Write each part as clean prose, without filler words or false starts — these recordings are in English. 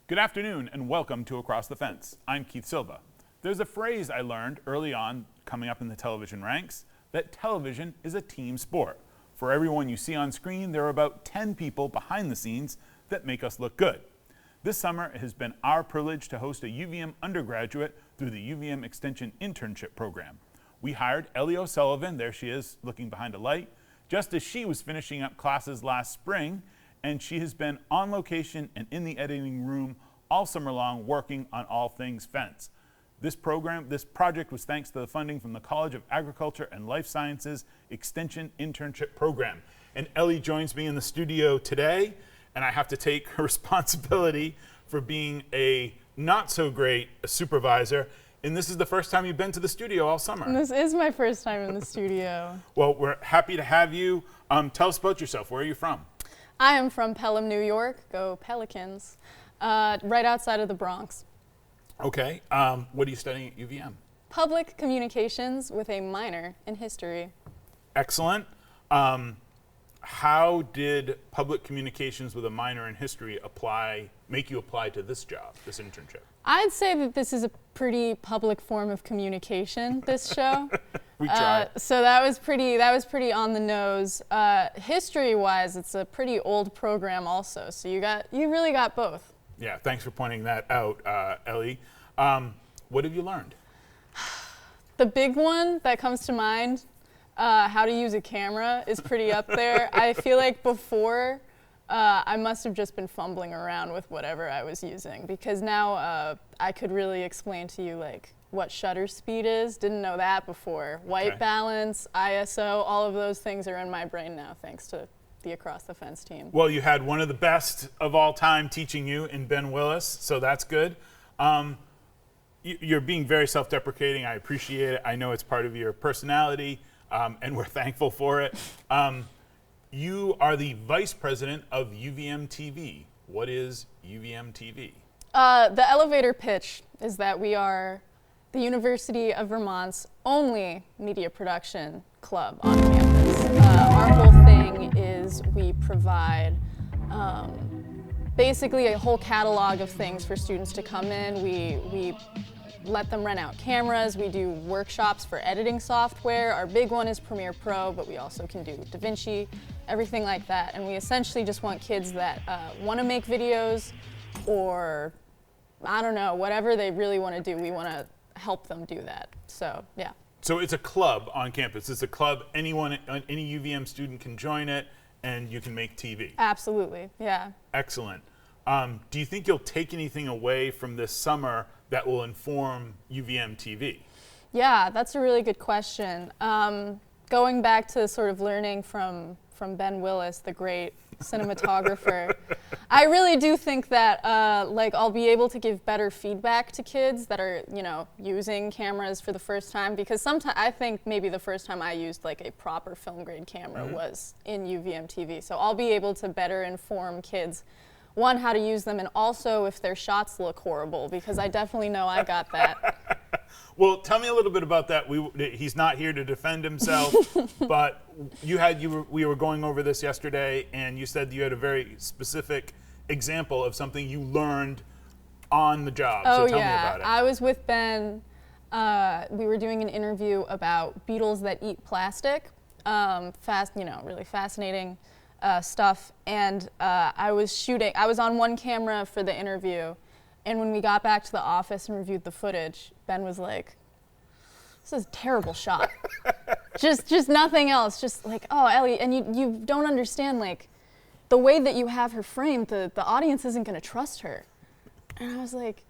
Good afternoon and welcome to Across the Fence. I'm Keith Silva. There's a phrase I learned early on coming up in the television ranks that television is a team sport. For everyone you see on screen, there are about 10 people behind the scenes that make us look good. This summer it has been our privilege to host a UVM undergraduate through the UVM Extension Internship program. We hired Ellie O'Sullivan, there she is looking behind a light, just as she was finishing up classes last spring, and she has been on location and in the editing room all summer long working on all things fence. This project was thanks to the funding from the College of Agriculture and Life Sciences Extension Internship Program. And Ellie joins me in the studio today, and I have to take responsibility for being a not so great supervisor. And this is the first time you've been to the studio all summer. This is my first time in the studio. Well, we're happy to have you. Tell us about yourself. Where are you from? I am from Pelham, New York. Go Pelicans. Right outside of the Bronx. Okay. What are you studying at UVM? Public communications with a minor in history. Excellent. How did public communications with a minor in history make you apply to this job, this internship? I'd say that this is a pretty public form of communication, this show. We tried. So that was pretty on the nose. History-wise, it's a pretty old program also, so you really got both. Yeah, thanks for pointing that out, Ellie. What have you learned? The big one that comes to mind, how to use a camera, is pretty up there. I feel like before, I must have just been fumbling around with whatever I was using, because now I could really explain to you like what shutter speed is. Didn't know that before. White balance, ISO, all of those things are in my brain now thanks to the Across the Fence team. Well, you had one of the best of all time teaching you in Ben Willis, so that's good. You're being very self-deprecating. I appreciate it. I know it's part of your personality, and we're thankful for it. You are the vice president of UVM TV. What is UVM TV? The elevator pitch is that we are the University of Vermont's only media production club on campus. Our whole thing is we provide basically a whole catalog of things for students to come in. We let them rent out cameras. We do workshops for editing software. Our big one is Premiere Pro, but we also can do DaVinci, everything like that. And we essentially just want kids that want to make videos or, I don't know, whatever they really want to do, we want to help them do that. So, yeah. So it's a club on campus. It's a club, any UVM student can join it, and you can make TV. Absolutely, yeah. Excellent. Do you think you'll take anything away from this summer that will inform UVM TV? Yeah, that's a really good question. Going back to sort of learning from Ben Willis, the great cinematographer, I really do think that I'll be able to give better feedback to kids that are, using cameras for the first time, because sometimes I think maybe the first time I used like a proper film grade camera was in UVM TV. So I'll be able to better inform kids, one, how to use them, and also if their shots look horrible, because I definitely know I got that. Well, tell me a little bit about that. He's not here to defend himself, but we were going over this yesterday, and you said you had a very specific example of something you learned on the job. Oh, so tell me about it. I was with Ben. We were doing an interview about beetles that eat plastic. Really fascinating stuff. And I was on one camera for the interview. And when we got back to the office and reviewed the footage, Ben was like, "This is a terrible shot." just nothing else. Just like, "Oh, Ellie, and you don't understand, like, the way that you have her framed, the audience isn't going to trust her." And I was like,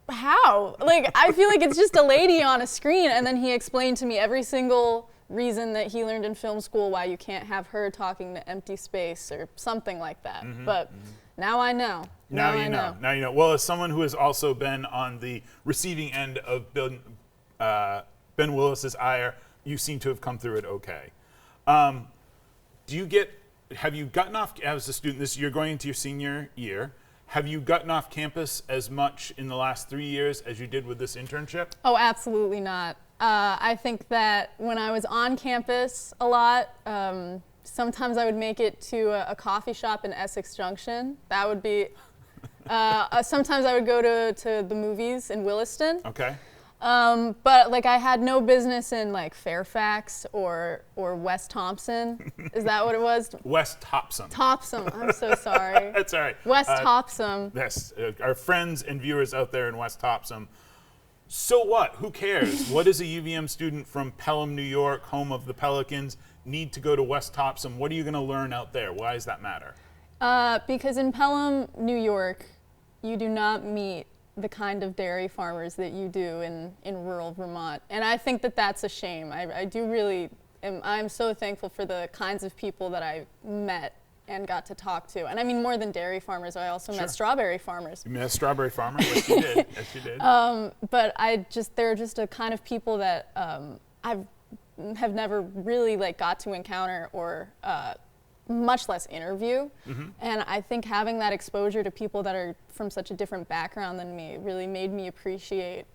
"How? Like, I feel like it's just a lady on a screen." And then he explained to me every single reason that he learned in film school why you can't have her talking to empty space or something like that. Now I know. Now you know. Well, as someone who has also been on the receiving end of Ben Willis's ire, you seem to have come through it okay. Have you gotten off as a student? You're going into your senior year. Have you gotten off campus as much in the last 3 years as you did with this internship? Oh, absolutely not. I think that when I was on campus a lot, sometimes I would make it to a coffee shop in Essex Junction. That would be Sometimes I would go to the movies in Williston. Okay. But like I had no business in like Fairfax or West Thompson. Is that what it was? West Thompson. Thompson. I'm so sorry. That's all right. West Thompson. Yes, our friends and viewers out there in West Thompson. So what? Who cares? What does a UVM student from Pelham, New York, home of the Pelicans, need to go to West Thompson? What are you going to learn out there? Why does that matter? Because in Pelham, New York, you do not meet the kind of dairy farmers that you do in rural Vermont. And I think that that's a shame. I do really, I'm so thankful for the kinds of people that I met and got to talk to. And I mean, more than dairy farmers, I also met strawberry farmers. You met a strawberry farmer? Yes, you did. Yes, you did. But they're just a kind of people that I have never really like got to encounter or much less interview. And I think having that exposure to people that are from such a different background than me really made me appreciate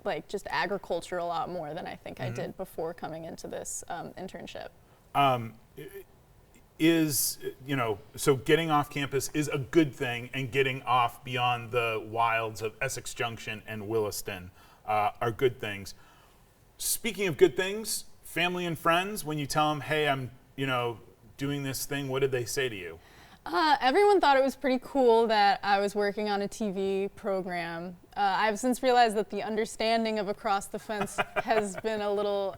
like just agriculture a lot more than I think I did before coming into this internship. So getting off campus is a good thing, and getting off beyond the wilds of Essex Junction and Williston are good things. Speaking of good things, family and friends, when you tell them, hey, I'm, doing this thing, what did they say to you? Everyone thought it was pretty cool that I was working on a TV program. I've since realized that the understanding of Across the Fence has been a little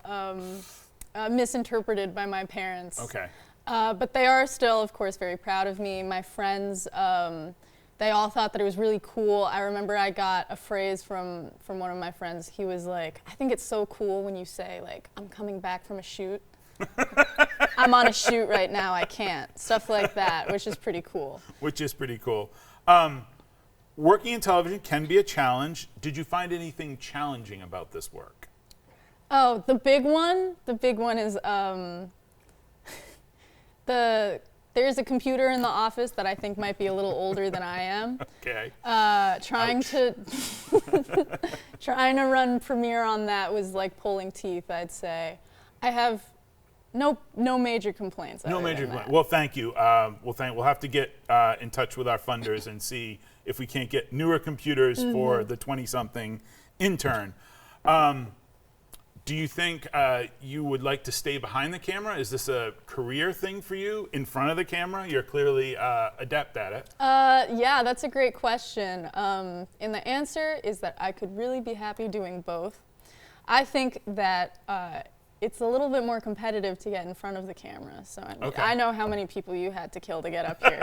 misinterpreted by my parents. Okay. But they are still, of course, very proud of me. My friends, they all thought that it was really cool. I remember I got a phrase from one of my friends. He was like, I think it's so cool when you say, like, I'm coming back from a shoot. I'm on a shoot right now, I can't. Stuff like that, which is pretty cool. Which is pretty cool. Working in television can be a challenge. Did you find anything challenging about this work? Oh, the big one is there's a computer in the office that I think might be a little older than I am. Okay. Trying to run Premiere on that was like pulling teeth, I'd say. I have no major complaints. No major complaints. Well, thank you. We'll have to get in touch with our funders and see if we can't get newer computers for the 20-something intern. Do you think you would like to stay behind the camera? Is this a career thing for you? In front of the camera? You're clearly adept at it. Yeah, that's a great question. And the answer is that I could really be happy doing both. I think that it's a little bit more competitive to get in front of the camera. So I know how many people you had to kill to get up here.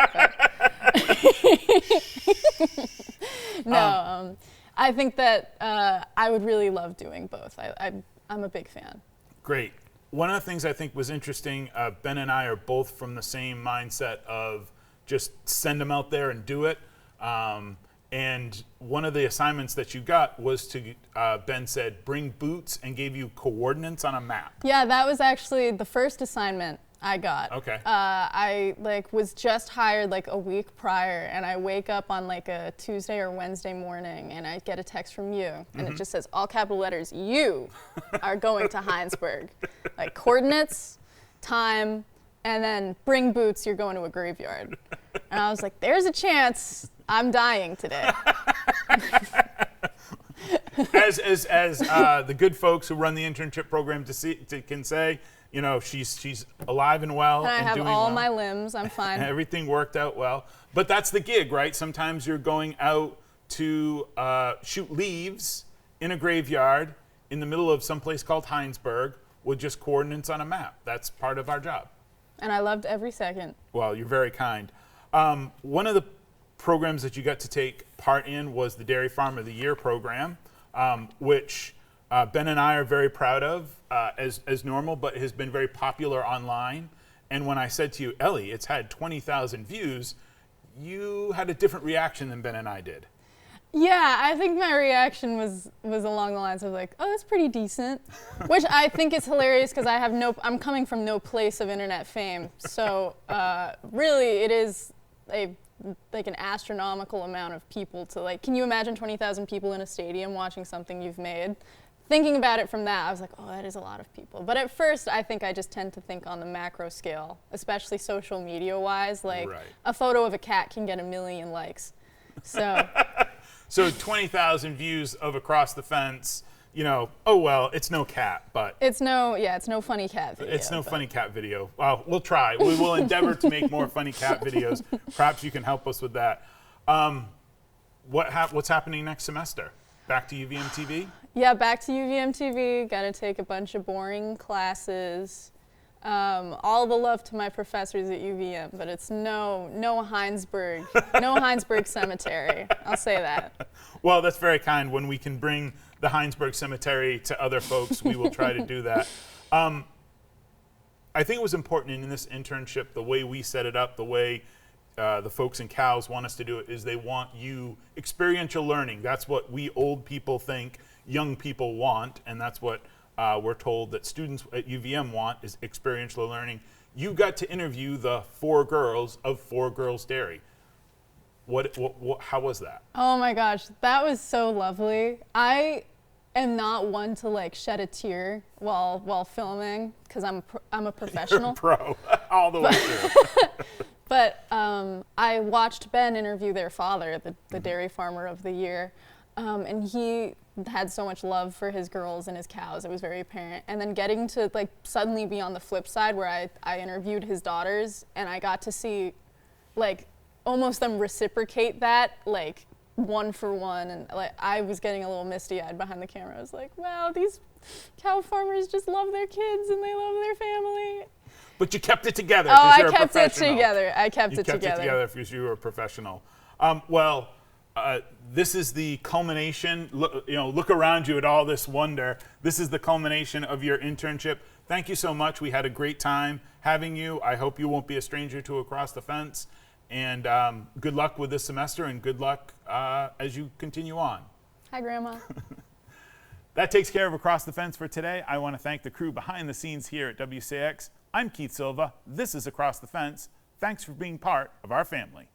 But I think that I would really love doing both. I'm a big fan. Great. One of the things I think was interesting, Ben and I are both from the same mindset of just send them out there and do it. And one of the assignments that you got was to, Ben said, bring boots, and gave you coordinates on a map. Yeah, that was actually the first assignment I got. Okay. I was just hired a week prior, and I wake up on a Tuesday or Wednesday morning, and I get a text from you, and it just says, all capital letters, you are going to Heinsberg. Coordinates, time, and then bring boots, you're going to a graveyard. And I was like, there's a chance I'm dying today. As the good folks who run the internship program can say, she's alive and well. And I have doing all well. My limbs. I'm fine. Everything worked out well. But that's the gig, right? Sometimes you're going out to shoot leaves in a graveyard in the middle of some place called Heinsberg with just coordinates on a map. That's part of our job. And I loved every second. Well, you're very kind. One of the programs that you got to take part in was the Dairy Farm of the Year program, which Ben and I are very proud of as normal, but has been very popular online. And when I said to you, Ellie, it's had 20,000 views, you had a different reaction than Ben and I did. Yeah, I think my reaction was along the lines of oh, that's pretty decent, which I think is hilarious because I'm coming from no place of internet fame. So really it is an astronomical amount of people to can you imagine 20,000 people in a stadium watching something you've made? Thinking about it from that, I was like, oh, that is a lot of people. But at first, I think I just tend to think on the macro scale, especially social media-wise. Right. A photo of a cat can get 1 million likes. So 20,000 views of Across the Fence, you know, oh well, it's no cat, but. It's no funny cat video. It's no funny cat video. Well, we'll try. We will endeavor to make more funny cat videos. Perhaps you can help us with that. What's happening next semester? Back to UVM TV? Yeah, back to UVM TV. Got to take a bunch of boring classes. All the love to my professors at UVM, but it's no Heinsberg, no Heinsberg Cemetery. I'll say that. Well, that's very kind. When we can bring the Heinsberg Cemetery to other folks, we will try to do that. I think it was important in this internship, the way we set it up, the way the folks in CALS want us to do it, is they want you experiential learning. That's what we old people think young people want, and that's what we're told that students at UVM want, is experiential learning. You got to interview the 4 girls of 4 Girls Dairy. How was that? Oh my gosh, that was so lovely. I am not one to like shed a tear while filming because I'm a professional. You're a pro, all the way through. But I watched Ben interview their father, the dairy farmer of the year, and he had so much love for his girls and his cows. It was very apparent. And then getting to like suddenly be on the flip side where I interviewed his daughters and I got to see like almost them reciprocate that like one for one, and like I was getting a little misty-eyed behind the camera. I was like, wow, these cow farmers just love their kids and they love their family. But you kept it together. Oh, I you're kept a it professional. together. I kept it together. You kept it together because you were a professional. This is the culmination. Look around you at all this wonder. This is the culmination of your internship. Thank you so much. We had a great time having you. I hope you won't be a stranger to Across the Fence. And good luck with this semester, and good luck as you continue on. Hi, Grandma. That takes care of Across the Fence for today. I want to thank the crew behind the scenes here at WCX. I'm Keith Silva. This is Across the Fence. Thanks for being part of our family.